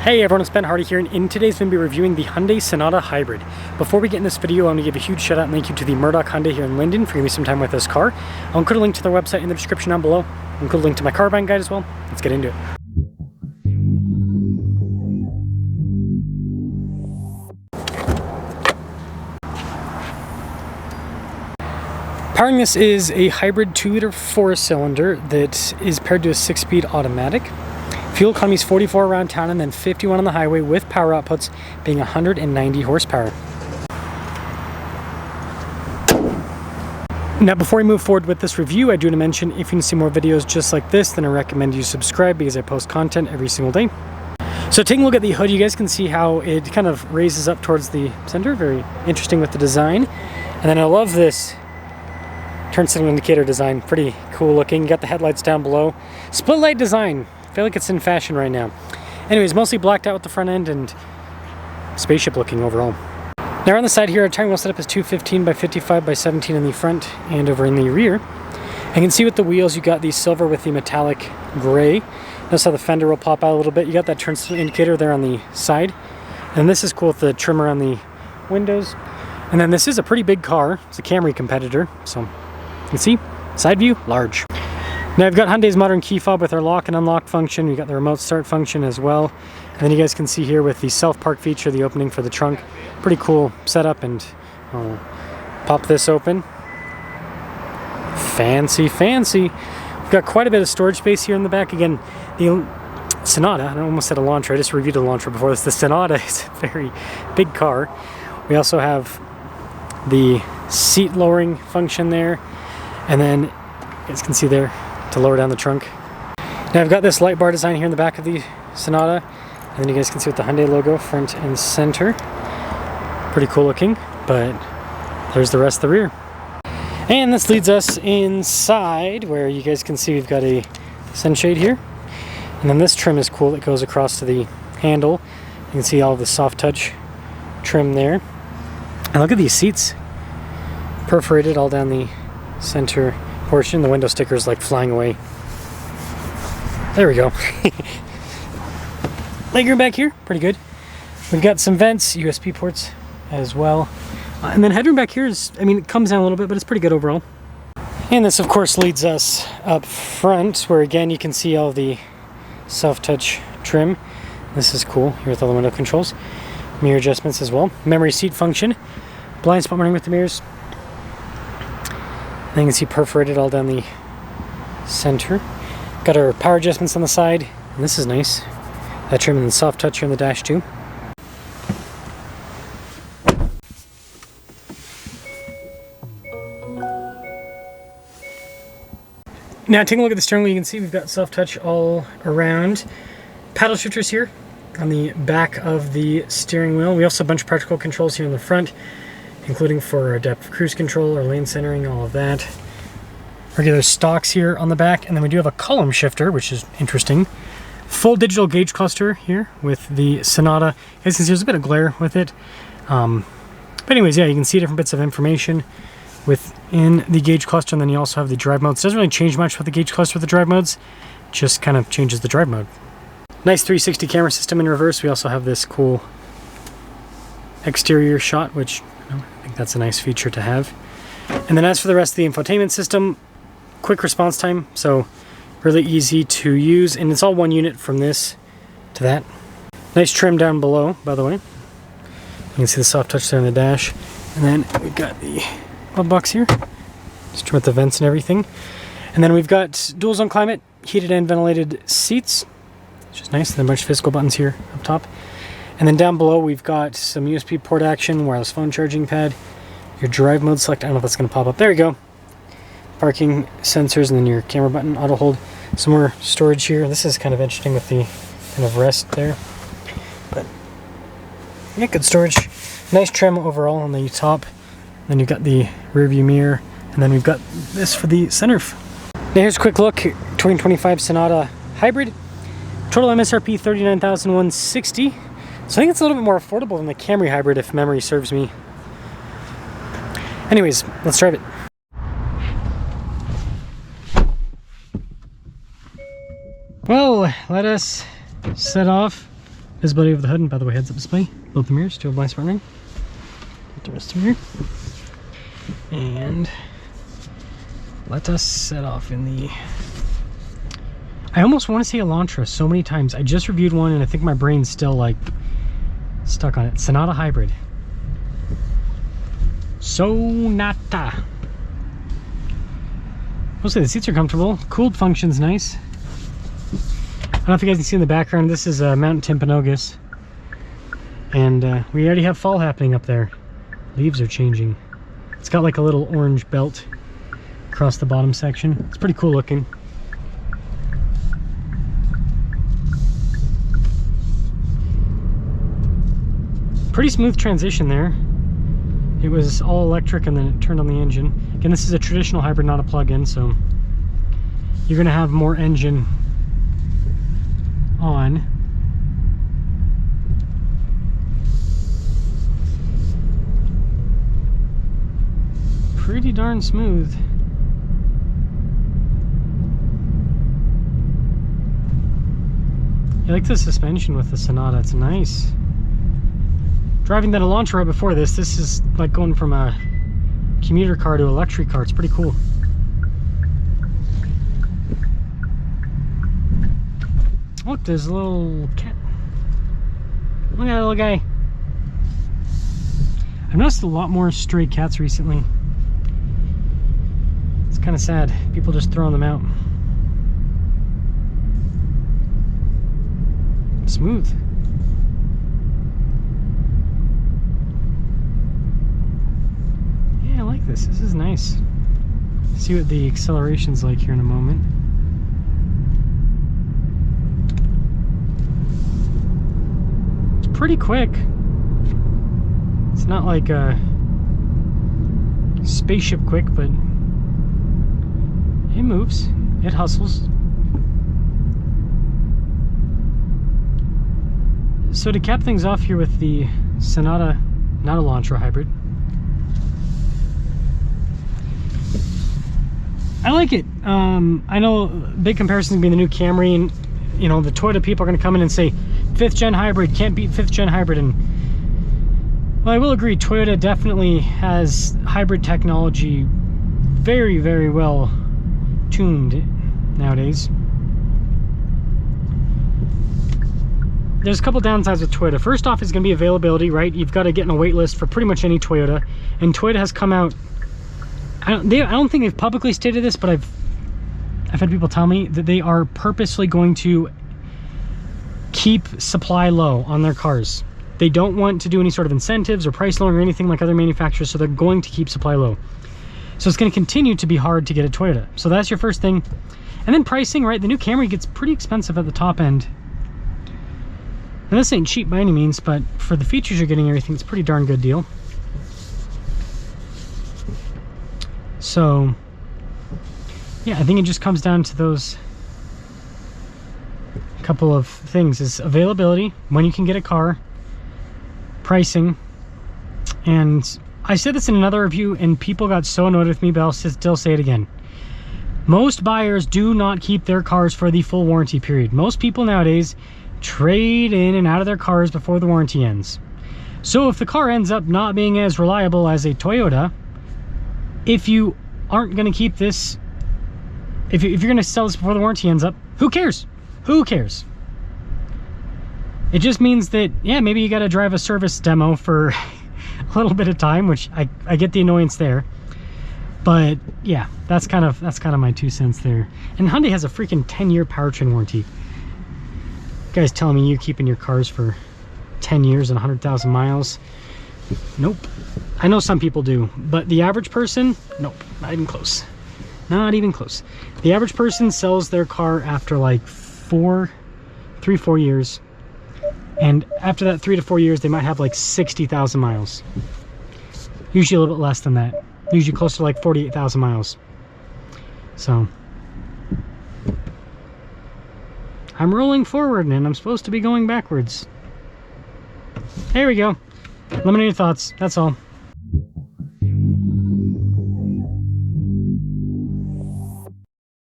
Hey everyone, it's Ben Hardy here, and in today's video, we'll be reviewing the Hyundai Sonata Hybrid. Before we get in this video, I want to give a huge shout out and thank you to the Murdoch Hyundai here in Linden for giving me some time with this car. I'll include a link to their website in the description down below. I'll include a link to my car buying guide as well. Let's get into it. Powering this is a hybrid 2-liter 4-cylinder that is paired to a 6-speed automatic. Fuel economy is 44 around town and then 51 on the highway, with power outputs being 190 horsepower. Now before we move forward with this review, I do want to mention if you want to see more videos just like this, then I recommend you subscribe because I post content every single day. So taking a look at the hood, you guys can see how it kind of raises up towards the center. Very interesting with the design. And then I love this turn signal indicator design. Pretty cool looking. You got the headlights down below. Split light design. I feel like it's in fashion right now. Anyways, mostly blacked out with the front end and spaceship looking overall. Now on the side here, our tire wheel setup is 215 by 55 by 17 in the front and over in the rear. You can see with the wheels, you got the silver with the metallic gray. Notice how the fender will pop out a little bit. You got that turn signal indicator there on the side. And this is cool with the trim around the windows. And then this is a pretty big car. It's a Camry competitor. So you can see, side view, large. Now I've got Hyundai's modern key fob with our lock and unlock function. We've got the remote start function as well. And then you guys can see here with the self-park feature, the opening for the trunk. Pretty cool setup, and I'll pop this open. Fancy, fancy. We've got quite a bit of storage space here in the back. Again, the Sonata, I almost said Elantra, I just reviewed Elantra before this. The Sonata is a very big car. We also have the seat lowering function there. And then you guys can see there, to lower down the trunk. Now I've got this light bar design here in the back of the Sonata, and then you guys can see with the Hyundai logo front and center. Pretty cool looking, but there's the rest of the rear. And this leads us inside, where you guys can see we've got a sunshade here, and then this trim is cool that goes across to the handle. You can see all of the soft touch trim there, and look at these seats, perforated all down the center portion. The window sticker is like flying away. There we go. Legroom back here, pretty good. We've got some vents, USB ports as well. And then headroom back here is, I mean, it comes down a little bit, but it's pretty good overall. And this, of course, leads us up front, where again you can see all the self-touch trim. This is cool here with all the window controls. Mirror adjustments as well. Memory seat function. Blind spot monitoring with the mirrors. And you can see perforated all down the center. Got our power adjustments on the side, and this is nice. That trim and the soft touch here on the dash too. Now taking a look at the steering wheel, you can see we've got soft touch all around. Paddle shifters here on the back of the steering wheel. We also have a bunch of practical controls here in the front, including for adaptive cruise control or lane centering, all of that. Regular stocks here on the back, and then we do have a column shifter, which is interesting. Full digital gauge cluster here with the Sonata. You guys can see there's a bit of glare with it. But anyways, yeah, you can see different bits of information within the gauge cluster, and then you also have the drive modes. It doesn't really change much with the gauge cluster with the drive modes, just kind of changes the drive mode. Nice 360 camera system in reverse. We also have this cool exterior shot, which I think that's a nice feature to have. And then as for the rest of the infotainment system, quick response time, so really easy to use, and it's all one unit from this to that. Nice trim down below, by the way. You can see the soft touch there on the dash. And then we've got the glove box here, just with the vents and everything. And then we've got dual zone climate, heated and ventilated seats, which is nice, and then a bunch of physical buttons here up top. And then down below we've got some USB port action, wireless phone charging pad, your drive mode select, I don't know if that's going to pop up, there you go. Parking sensors, and then your camera button, auto hold. Some more storage here. This is kind of interesting with the kind of rest there. But yeah, good storage. Nice trim overall on the top. Then you've got the rear view mirror, and then we've got this for the sunroof. Now here's a quick look. 2025 Sonata Hybrid. Total MSRP $39,160. So I think it's a little bit more affordable than the Camry Hybrid if memory serves me. Anyways, let's drive it. Well, let us set off Visibility of the hood, and by the way, heads-up display. Both the mirrors, dual blind spot ring. Put the rest of here. And let us set off in the... I almost want to say Elantra so many times. I just reviewed one and I think my brain's still like stuck on it. Sonata Hybrid. Sonata. I'll say the seats are comfortable. Cooled function's nice. I don't know if you guys can see in the background, this is Mount Timpanogos. And we already have fall happening up there. Leaves are changing. It's got like a little orange belt across the bottom section. It's pretty cool looking. Pretty smooth transition there. It was all electric and then it turned on the engine. Again, this is a traditional hybrid, not a plug-in, so you're gonna have more engine on. Pretty darn smooth. I like the suspension with the Sonata, it's nice. Driving that Elantra right before this is like going from a commuter car to a luxury car. It's pretty cool. Look, there's a little cat. Look at that little guy. I've noticed a lot more stray cats recently. It's kind of sad. People just throwing them out. Smooth. Yeah, I like this. This is nice. See what the acceleration's like here in a moment. It's pretty quick. It's not like a spaceship quick, but it moves. It hustles. So to cap things off here with the Sonata, not Elantra Hybrid, I like it. I know big comparison to be the new Camry, and you know the Toyota people are going to come in and say 5th gen hybrid can't beat 5th gen hybrid, and well, I will agree, Toyota definitely has hybrid technology very, very well tuned nowadays. There's a couple downsides with Toyota. First off is going to be availability, right? You've got to get in a wait list for pretty much any Toyota, and Toyota has come out. I don't think they've publicly stated this, but I've had people tell me that they are purposely going to keep supply low on their cars. They don't want to do any sort of incentives or price lowering or anything like other manufacturers, so they're going to keep supply low. So it's going to continue to be hard to get a Toyota. So that's your first thing. And then pricing, right? The new Camry gets pretty expensive at the top end. And this ain't cheap by any means, but for the features you're getting, everything, it's a pretty darn good deal. So, yeah, I think it just comes down to those couple of things, is availability, when you can get a car, pricing. And I said this in another review and people got so annoyed with me, but I'll still say it again. Most buyers do not keep their cars for the full warranty period. Most people nowadays trade in and out of their cars before the warranty ends. So if the car ends up not being as reliable as a Toyota, if you aren't going to keep this, if you're going to sell this before the warranty ends up, who cares? Who cares? It just means that, yeah, maybe you got to drive a service demo for a little bit of time, which I get the annoyance there. But yeah, that's kind of my 2 cents there. And Hyundai has a freaking 10-year powertrain warranty. You guys telling me you keeping your cars for 10 years and 100,000 miles? Nope. I know some people do, but the average person, nope, not even close. Not even close. The average person sells their car after like 3-4 years, and after that 3 to 4 years they might have like 60,000 miles. Usually a little bit less than that. Usually close to like 48,000 miles. So I'm rolling forward and I'm supposed to be going backwards. There we go. Let me know your thoughts. That's all.